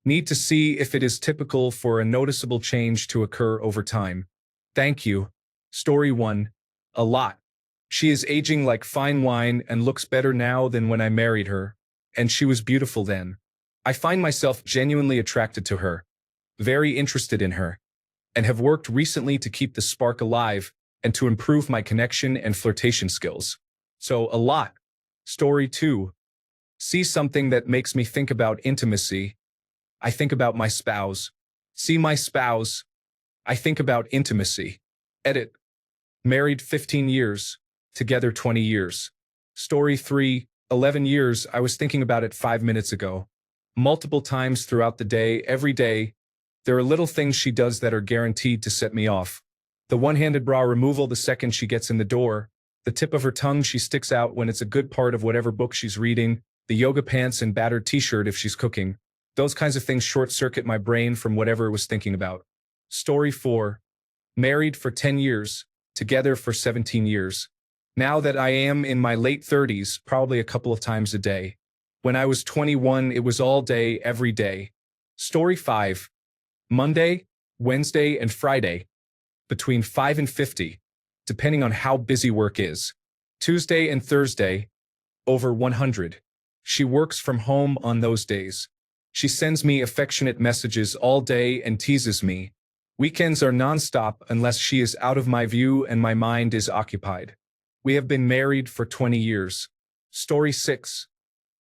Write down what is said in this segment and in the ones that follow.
Need to see if it is typical for a noticeable change to occur over time. Thank you. Story 1. A lot. She is aging like fine wine and looks better now than when I married her, and she was beautiful then. I find myself genuinely attracted to her, very interested in her, and have worked recently to keep the spark alive and to improve my connection and flirtation skills. So, a lot. Story 2. See something that makes me think about intimacy. I think about my spouse. See my spouse. I think about intimacy. Edit. Married 15 years. Together 20 years. Story 3. 11 years. I was thinking about it 5 minutes ago. Multiple times throughout the day, every day. There are little things she does that are guaranteed to set me off. The one-handed bra removal the second she gets in the door. The tip of her tongue she sticks out when it's a good part of whatever book she's reading. The yoga pants and battered t-shirt if she's cooking. Those kinds of things short-circuit my brain from whatever it was thinking about. Story 4. Married for 10 years. Together for 17 years. Now that I am in my late 30s, probably a couple of times a day. When I was 21, it was all day, every day. Story 5. Monday, Wednesday, and Friday. Between 5 and 50, depending on how busy work is. Tuesday and Thursday, over 100. She works from home on those days. She sends me affectionate messages all day and teases me. Weekends are nonstop unless she is out of my view and my mind is occupied. We have been married for 20 years. Story 6.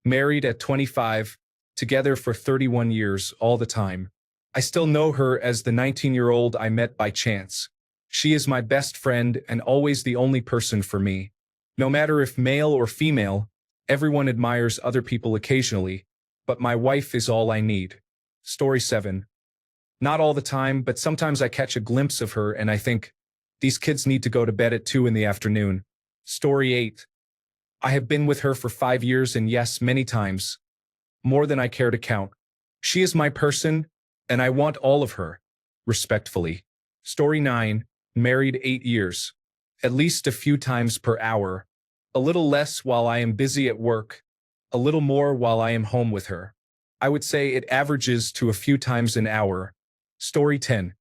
Married at 25, together for 31 years, all the time. I still know her as the 19-year-old I met by chance. She is my best friend and always the only person for me. No matter if male or female, everyone admires other people occasionally, but my wife is all I need. Story 7. Not all the time, but sometimes I catch a glimpse of her and I think, these kids need to go to bed at 2 in the afternoon. Story 8. I have been with her for 5 years and yes, many times. More than I care to count. She is my person, and I want all of her. Respectfully. Story 9. Married 8 years. At least a few times per hour. A little less while I am busy at work. A little more while I am home with her. I would say it averages to a few times an hour. Story 10.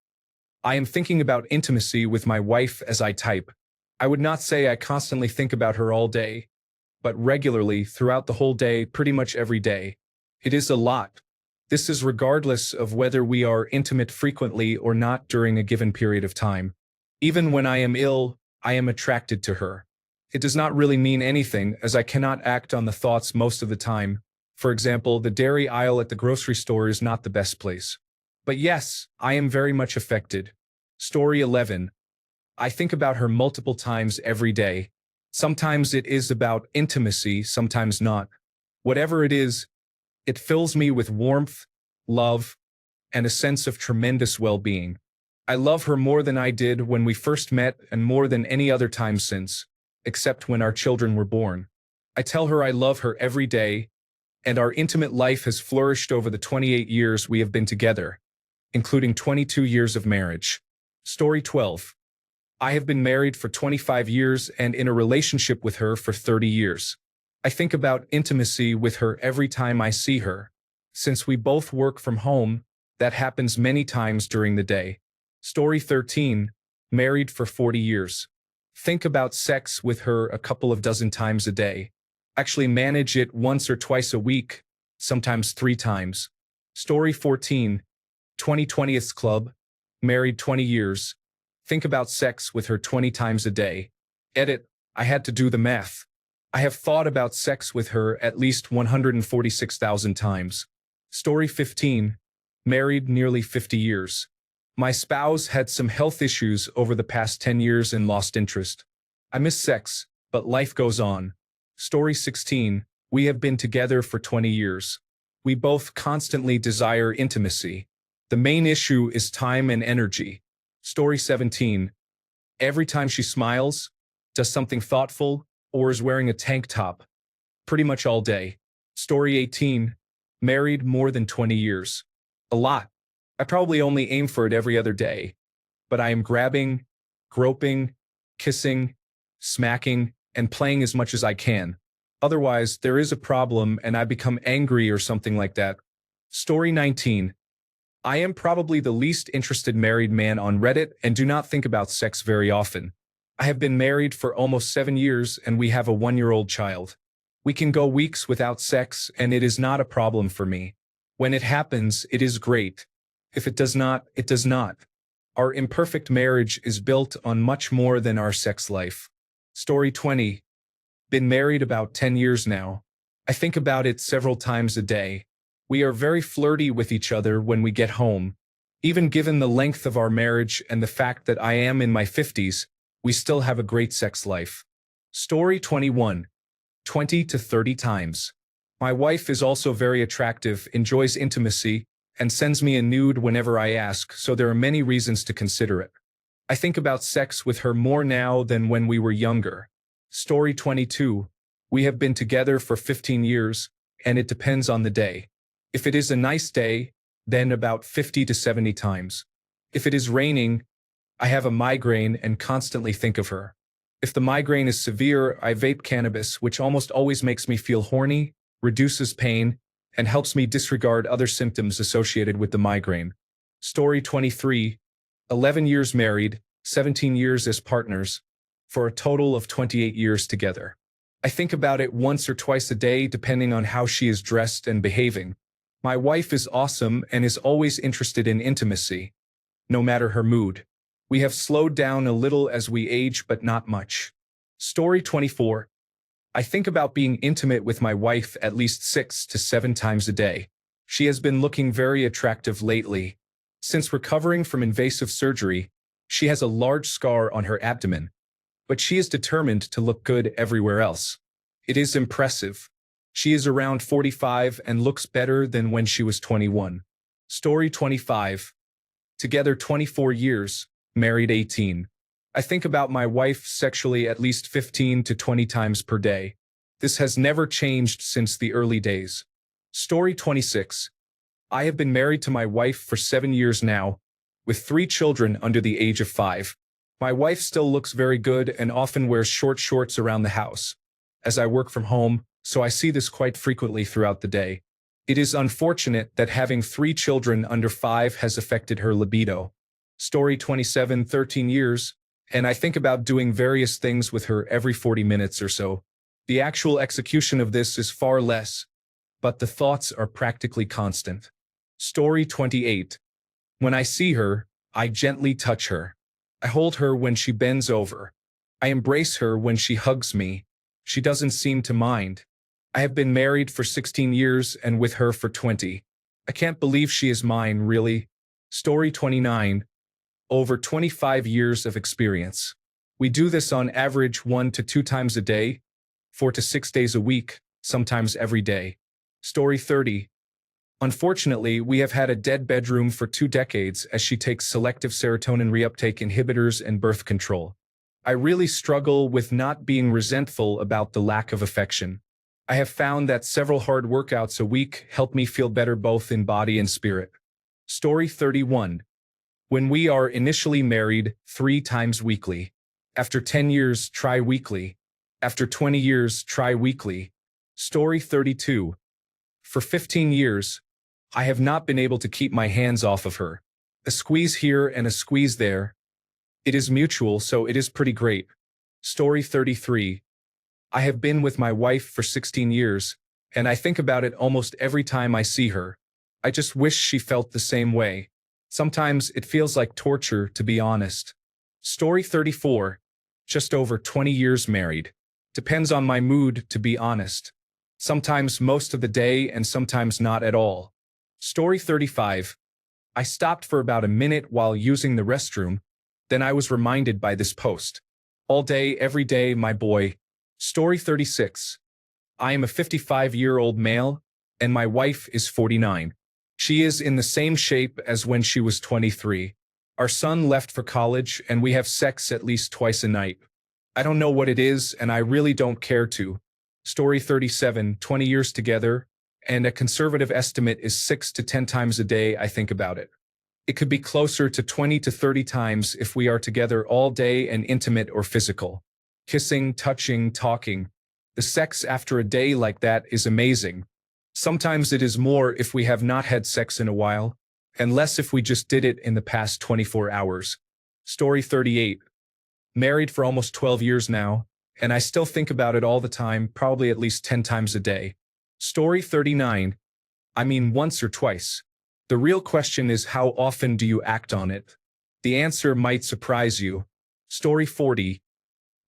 I am thinking about intimacy with my wife as I type. I would not say I constantly think about her all day, but regularly throughout the whole day, pretty much every day. It is a lot. This is regardless of whether we are intimate frequently or not during a given period of time. Even when I am ill, I am attracted to her. It does not really mean anything, as I cannot act on the thoughts most of the time. For example, the dairy aisle at the grocery store is not the best place. But yes, I am very much affected. Story 11. I think about her multiple times every day. Sometimes it is about intimacy, sometimes not. Whatever it is, it fills me with warmth, love, and a sense of tremendous well-being. I love her more than I did when we first met and more than any other time since, except when our children were born. I tell her I love her every day, and our intimate life has flourished over the 28 years we have been together, including 22 years of marriage. Story 12. I have been married for 25 years and in a relationship with her for 30 years. I think about intimacy with her every time I see her. Since we both work from home, that happens many times during the day. Story 13. Married for 40 years. Think about sex with her a couple of dozen times a day. Actually manage it once or twice a week, sometimes 3 times. Story 14. 2020th Club. Married 20 years. Think about sex with her 20 times a day. Edit. I had to do the math. I have thought about sex with her at least 146,000 times. Story 15. Married nearly 50 years. My spouse had some health issues over the past 10 years and lost interest. I miss sex, but life goes on. Story 16. We have been together for 20 years. We both constantly desire intimacy. The main issue is time and energy. Story 17. Every time she smiles, does something thoughtful, or is wearing a tank top. Pretty much all day. Story 18. Married more than 20 years. A lot. I probably only aim for it every other day. But I am grabbing, groping, kissing, smacking, and playing as much as I can. Otherwise, there is a problem and I become angry or something like that. Story 19. I am probably the least interested married man on Reddit and do not think about sex very often. I have been married for almost 7 years and we have a 1-year-old child. We can go weeks without sex and it is not a problem for me. When it happens, it is great. If it does not, it does not. Our imperfect marriage is built on much more than our sex life. Story 20. Been married about 10 years now. I think about it several times a day. We are very flirty with each other when we get home. Even given the length of our marriage and the fact that I am in my 50s, we still have a great sex life. Story 21. 20 to 30 times. My wife is also very attractive, enjoys intimacy, and sends me a nude whenever I ask, so there are many reasons to consider it. I think about sex with her more now than when we were younger. Story 22. We have been together for 15 years, and it depends on the day. If it is a nice day, then about 50 to 70 times. If it is raining, I have a migraine and constantly think of her. If the migraine is severe, I vape cannabis, which almost always makes me feel horny, reduces pain, and helps me disregard other symptoms associated with the migraine. Story 23. 11 years married, 17 years as partners, for a total of 28 years together. I think about it once or twice a day depending on how she is dressed and behaving. My wife is awesome and is always interested in intimacy, no matter her mood. We have slowed down a little as we age, but not much. Story 24. I think about being intimate with my wife at least 6 to 7 times a day. She has been looking very attractive lately. Since recovering from invasive surgery, she has a large scar on her abdomen, but she is determined to look good everywhere else. It is impressive. She is around 45 and looks better than when she was 21. Story 25. Together 24 years, married 18. I think about my wife sexually at least 15 to 20 times per day. This has never changed since the early days. Story 26. I have been married to my wife for 7 years now, with 3 children under the age of 5. My wife still looks very good and often wears short shorts around the house. As I work from home, so I see this quite frequently throughout the day. It is unfortunate that having 3 children under 5 has affected her libido. Story 27. 13 years, and I think about doing various things with her every 40 minutes or so. The actual execution of this is far less, but the thoughts are practically constant. Story 28. When I see her, I gently touch her. I hold her when she bends over. I embrace her when she hugs me. She doesn't seem to mind. I have been married for 16 years and with her for 20. I can't believe she is mine, really. Story 29. Over 25 years of experience. We do this on average 1 to 2 times a day, 4 to 6 days a week, sometimes every day. Story 30. Unfortunately, we have had a dead bedroom for 2 decades as she takes selective serotonin reuptake inhibitors and birth control. I really struggle with not being resentful about the lack of affection. I have found that several hard workouts a week help me feel better both in body and spirit. Story 31. When we are initially married, 3 times weekly. After 10 years, try weekly. After 20 years, try weekly. Story 32. For 15 years, I have not been able to keep my hands off of her. A squeeze here and a squeeze there. It is mutual, so it is pretty great. Story 33. I have been with my wife for 16 years, and I think about it almost every time I see her. I just wish she felt the same way. Sometimes it feels like torture, to be honest. Story 34. Just over 20 years married. Depends on my mood, to be honest. Sometimes most of the day and sometimes not at all. Story 35. I stopped for about a minute while using the restroom, then I was reminded by this post. All day, every day, my boy. Story 36. I am a 55-year-old male, and my wife is 49. She is in the same shape as when she was 23. Our son left for college, and we have sex at least twice a night. I don't know what it is, and I really don't care to. Story 37. 20 years together, and a conservative estimate is 6 to 10 times a day I think about it. It could be closer to 20 to 30 times if we are together all day and intimate or physical. Kissing, touching, talking. The sex after a day like that is amazing. Sometimes it is more if we have not had sex in a while, and less if we just did it in the past 24 hours. Story 38. Married for almost 12 years now, and I still think about it all the time, probably at least 10 times a day. Story 39. I mean, once or twice. The real question is, how often do you act on it? The answer might surprise you. Story 40.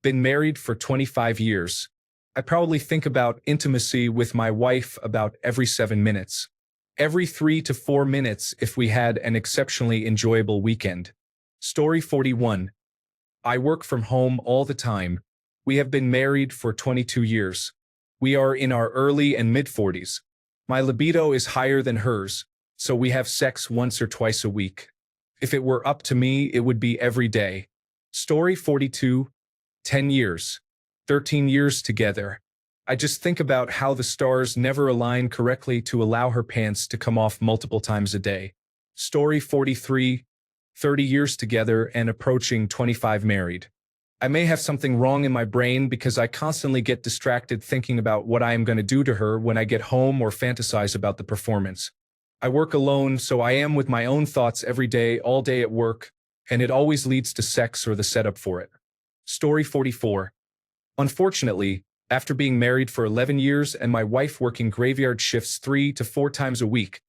Been married for 25 years. I probably think about intimacy with my wife about every 7 minutes. Every 3 to 4 minutes if we had an exceptionally enjoyable weekend. Story 41. I work from home all the time. We have been married for 22 years. We are in our early and mid-40s. My libido is higher than hers, so we have sex once or twice a week. If it were up to me, it would be every day. Story 42. 10 years. 13 years together. I just think about how the stars never align correctly to allow her pants to come off multiple times a day. Story 43. 30 years together and approaching 25 married. I may have something wrong in my brain because I constantly get distracted thinking about what I am going to do to her when I get home or fantasize about the performance. I work alone, so I am with my own thoughts every day, all day at work, and it always leads to sex or the setup for it. Story 44. Unfortunately, after being married for 11 years and my wife working graveyard shifts 3 to 4 times a week,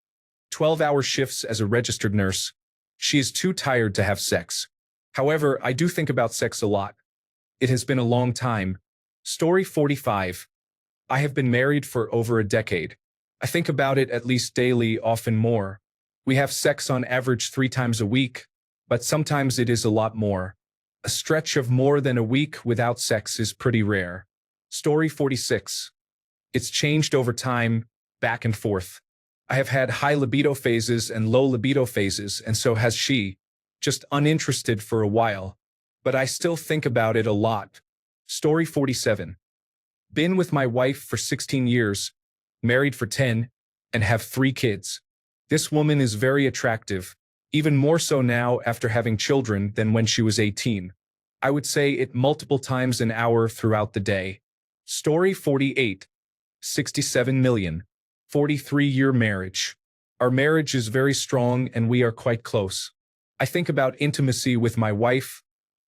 12-hour shifts as a registered nurse, she is too tired to have sex. However, I do think about sex a lot. It has been a long time. Story 45. I have been married for over a decade. I think about it at least daily, often more. We have sex on average 3 times a week, but sometimes it is a lot more. A stretch of more than a week without sex is pretty rare. Story 46. It's changed over time, back and forth. I have had high libido phases and low libido phases, and so has she. Just uninterested for a while. But I still think about it a lot. Story 47. Been with my wife for 16 years, married for 10, and have 3 kids. This woman is very attractive, even more so now after having children than when she was 18. I would say it multiple times an hour throughout the day. Story 48. 67 million. 43-year marriage. Our marriage is very strong and we are quite close. I think about intimacy with my wife,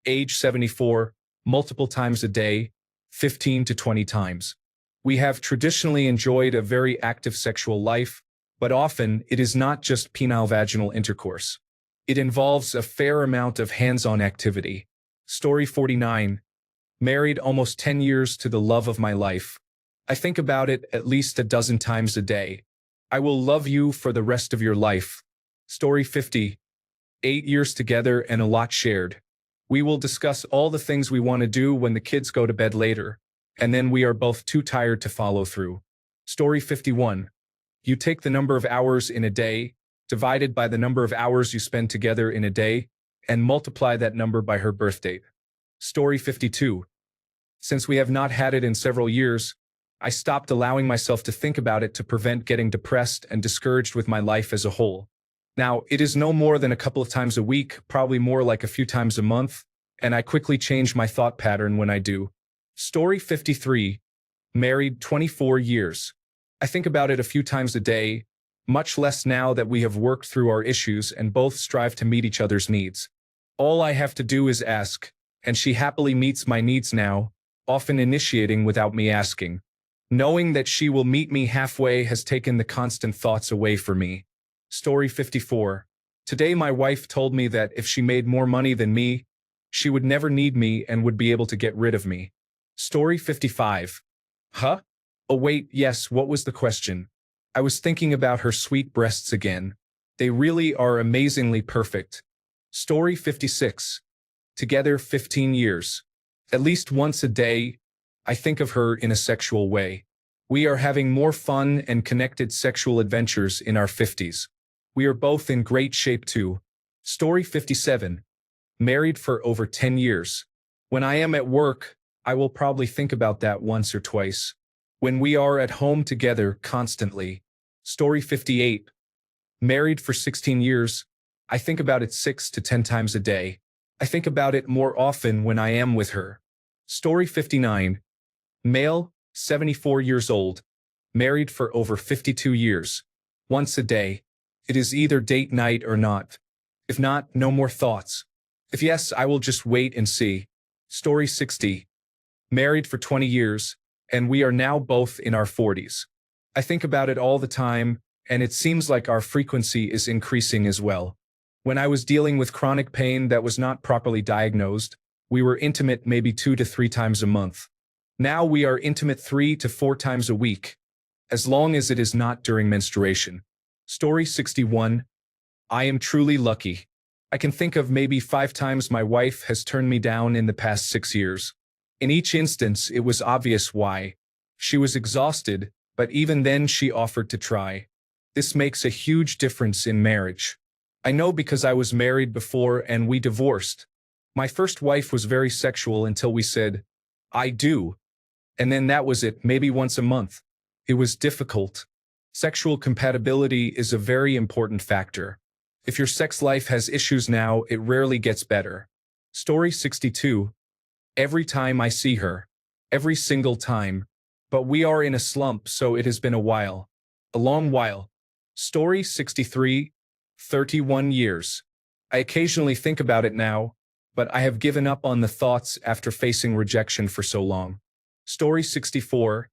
age 74, multiple times a day, 15 to 20 times. We have traditionally enjoyed a very active sexual life, but often it is not just penile-vaginal intercourse. It involves a fair amount of hands-on activity. Story 49. Married almost 10 years to the love of my life. I think about it at least a dozen times a day. I will love you for the rest of your life. Story 50. 8 years together and a lot shared. We will discuss all the things we want to do when the kids go to bed later, and then we are both too tired to follow through. Story 51. You take the number of hours in a day, divided by the number of hours you spend together in a day, and multiply that number by her birth date. Story 52. Since we have not had it in several years, I stopped allowing myself to think about it to prevent getting depressed and discouraged with my life as a whole. Now, it is no more than a couple of times a week, probably more like a few times a month, and I quickly change my thought pattern when I do. Story 53. Married 24 years. I think about it a few times a day, much less now that we have worked through our issues and both strive to meet each other's needs. All I have to do is ask, and she happily meets my needs now, often initiating without me asking. Knowing that she will meet me halfway has taken the constant thoughts away from me. Story 54. Today my wife told me that if she made more money than me, she would never need me and would be able to get rid of me. Story 55. Huh? Oh wait, yes, what was the question? I was thinking about her sweet breasts again. They really are amazingly perfect. Story 56. Together 15 years. At least once a day, I think of her in a sexual way. We are having more fun and connected sexual adventures in our 50s. We are both in great shape too. Story 57. Married for over 10 years. When I am at work, I will probably think about that once or twice. When we are at home together constantly. Story 58. Married for 16 years. I think about it 6 to 10 times a day. I think about it more often when I am with her. Story 59. Male, 74 years old. married for over 52 years. Once a day. It is either date night or not. If not, no more thoughts. If yes, I will just wait and see. Story 60. Married for 20 years, and we are now both in our 40s. I think about it all the time, and it seems like our frequency is increasing as well. When I was dealing with chronic pain that was not properly diagnosed, we were intimate maybe 2 to 3 times a month. Now we are intimate 3 to 4 times a week, as long as it is not during menstruation. Story 61. I am truly lucky. I can think of maybe 5 times my wife has turned me down in the past 6 years. In each instance, it was obvious why. She was exhausted, but even then she offered to try. This makes a huge difference in marriage. I know because I was married before and we divorced. My first wife was very sexual until we said, I do. And then that was it, maybe once a month. It was difficult. Sexual compatibility is a very important factor. If your sex life has issues now, it rarely gets better. Story 62. Every time I see her. Every single time. But we are in a slump, so it has been a while. A long while. Story 63. 31 years. I occasionally think about it now, but I have given up on the thoughts after facing rejection for so long. Story 64.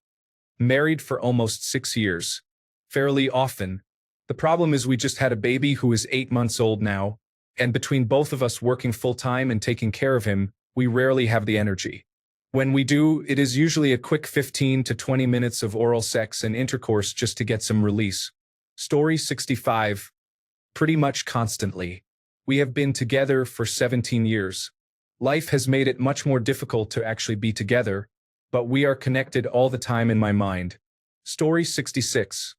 Married for almost 6 years. Fairly often. The problem is we just had a baby who is 8 months old now, and between both of us working full-time and taking care of him, we rarely have the energy. When we do, it is usually a quick 15 to 20 minutes of oral sex and intercourse just to get some release. Story 65. Pretty much constantly. We have been together for 17 years. Life has made it much more difficult to actually be together, but we are connected all the time in my mind. Story 66.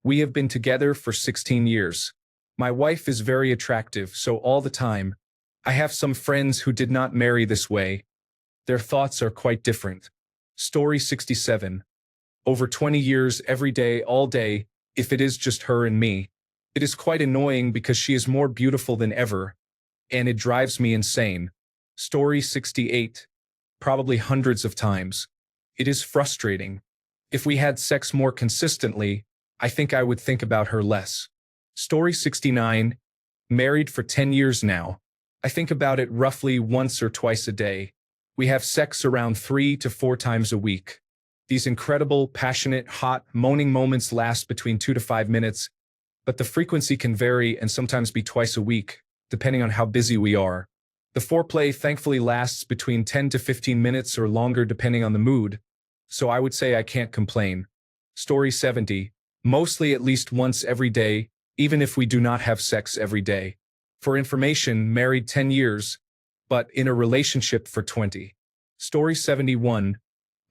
We have been together for 16 years. My wife is very attractive, so all the time. I have some friends who did not marry this way. Their thoughts are quite different. Story 67. Over 20 years, every day, all day, if it is just her and me. It is quite annoying because she is more beautiful than ever, and it drives me insane. Story 68. Probably hundreds of times. It is frustrating. If we had sex more consistently, I think I would think about her less. Story 69. Married for 10 years now. I think about it roughly once or twice a day. We have sex around 3 to 4 times a week. These incredible, passionate, hot, moaning moments last between 2 to 5 minutes, but the frequency can vary and sometimes be twice a week, depending on how busy we are. The foreplay thankfully lasts between 10 to 15 minutes or longer depending on the mood, so I would say I can't complain. Story 70. Mostly at least once every day, even if we do not have sex every day. For information, married 10 years, but in a relationship for 20. Story 71.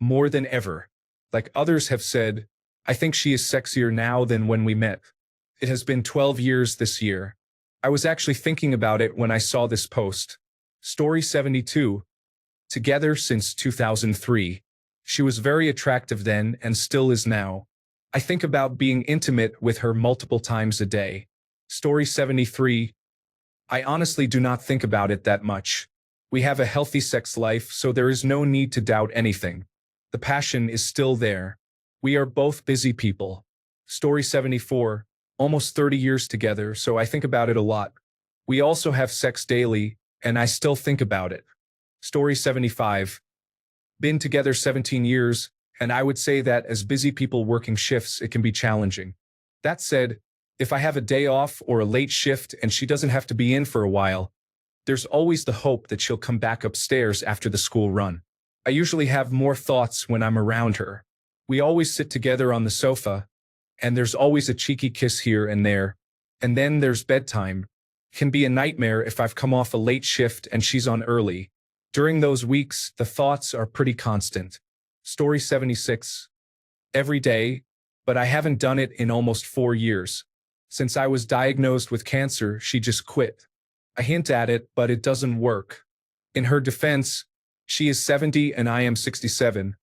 More than ever. Like others have said, I think she is sexier now than when we met. It has been 12 years this year. I was actually thinking about it when I saw this post. Story 72. Together since 2003. She was very attractive then and still is now. I think about being intimate with her multiple times a day. Story 73. I honestly do not think about it that much. We have a healthy sex life, so there is no need to doubt anything. The passion is still there. We are both busy people. Story 74. Almost 30 years together, so I think about it a lot. We also have sex daily, and I still think about it. Story 75. Been together 17 years, and I would say that as busy people working shifts, it can be challenging. That said, if I have a day off or a late shift and she doesn't have to be in for a while, there's always the hope that she'll come back upstairs after the school run. I usually have more thoughts when I'm around her. We always sit together on the sofa, and there's always a cheeky kiss here and there. And then there's bedtime. Can be a nightmare if I've come off a late shift and she's on early. During those weeks, the thoughts are pretty constant. Story 76. Every day, but I haven't done it in almost 4 years. Since I was diagnosed with cancer, she just quit. I hint at it, but it doesn't work. In her defense, she is 70 and I am 67,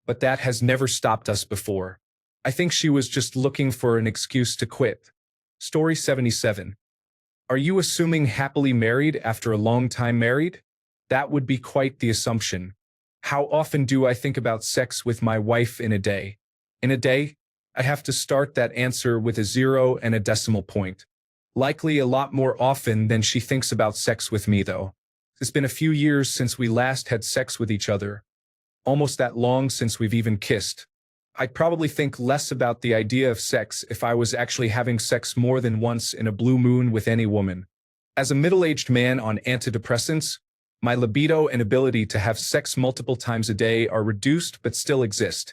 but that has never stopped us before. I think she was just looking for an excuse to quit. Story 77. Are you assuming happily married after a long time married? That would be quite the assumption. How often do I think about sex with my wife in a day? In a day? I have to start that answer with a 0 and a decimal point. Likely a lot more often than she thinks about sex with me, though. It's been a few years since we last had sex with each other. Almost that long since we've even kissed. I'd probably think less about the idea of sex if I was actually having sex more than once in a blue moon with any woman. As a middle-aged man on antidepressants, my libido and ability to have sex multiple times a day are reduced but still exist.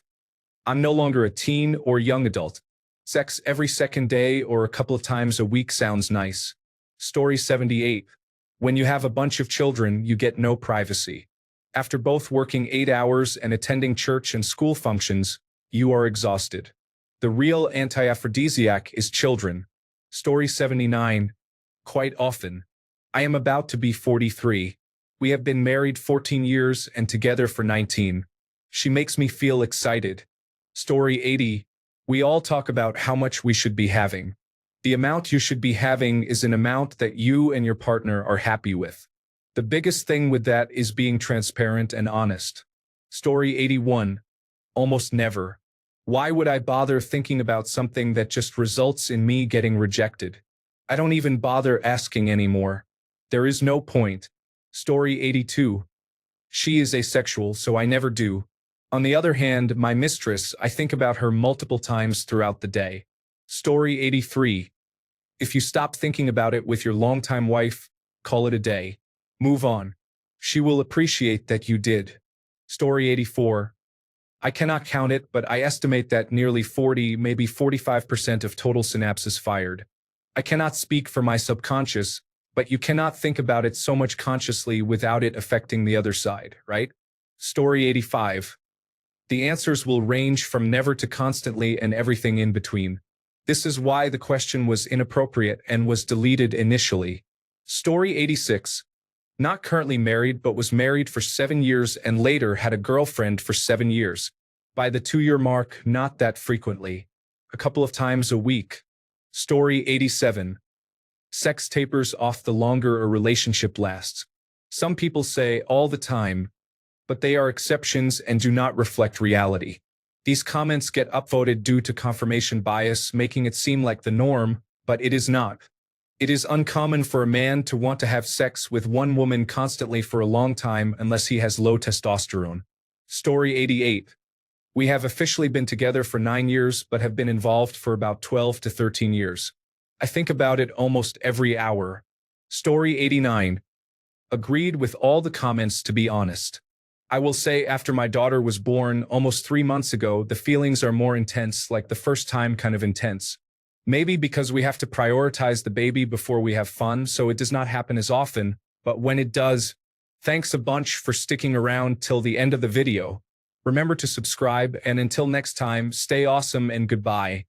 I'm no longer a teen or young adult. Sex every second day or a couple of times a week sounds nice. Story 78. When you have a bunch of children, you get no privacy. After both working 8 hours and attending church and school functions, you are exhausted. The real anti-aphrodisiac is children. Story 79. Quite often. I am about to be 43. We have been married 14 years and together for 19. She makes me feel excited. Story 80. We all talk about how much we should be having. The amount you should be having is an amount that you and your partner are happy with. The biggest thing with that is being transparent and honest. Story 81. Almost never. Why would I bother thinking about something that just results in me getting rejected? I don't even bother asking anymore. There is no point. Story 82. She is asexual, so I never do. On the other hand, my mistress, I think about her multiple times throughout the day. Story 83. If you stop thinking about it with your longtime wife, call it a day. Move on. She will appreciate that you did. Story 84. I cannot count it, but I estimate that nearly 40, maybe 45% of total synapses fired. I cannot speak for my subconscious, but you cannot think about it so much consciously without it affecting the other side, right? Story 85. The answers will range from never to constantly and everything in between. This is why the question was inappropriate and was deleted initially. Story 86. Not currently married, but was married for 7 years and later had a girlfriend for 7 years. By the 2-year mark, not that frequently. A couple of times a week. Story 87. Sex tapers off the longer a relationship lasts. Some people say all the time, but they are exceptions and do not reflect reality. These comments get upvoted due to confirmation bias, making it seem like the norm, but it is not. It is uncommon for a man to want to have sex with one woman constantly for a long time unless he has low testosterone. Story 88. We have officially been together for 9 years, but have been involved for about 12 to 13 years. I think about it almost every hour. Story 89. Agreed with all the comments, to be honest. I will say after my daughter was born almost 3 months ago, the feelings are more intense, like the first time kind of intense. Maybe because we have to prioritize the baby before we have fun, so it does not happen as often, but when it does, thanks a bunch for sticking around till the end of the video. Remember to subscribe, and until next time, stay awesome and goodbye.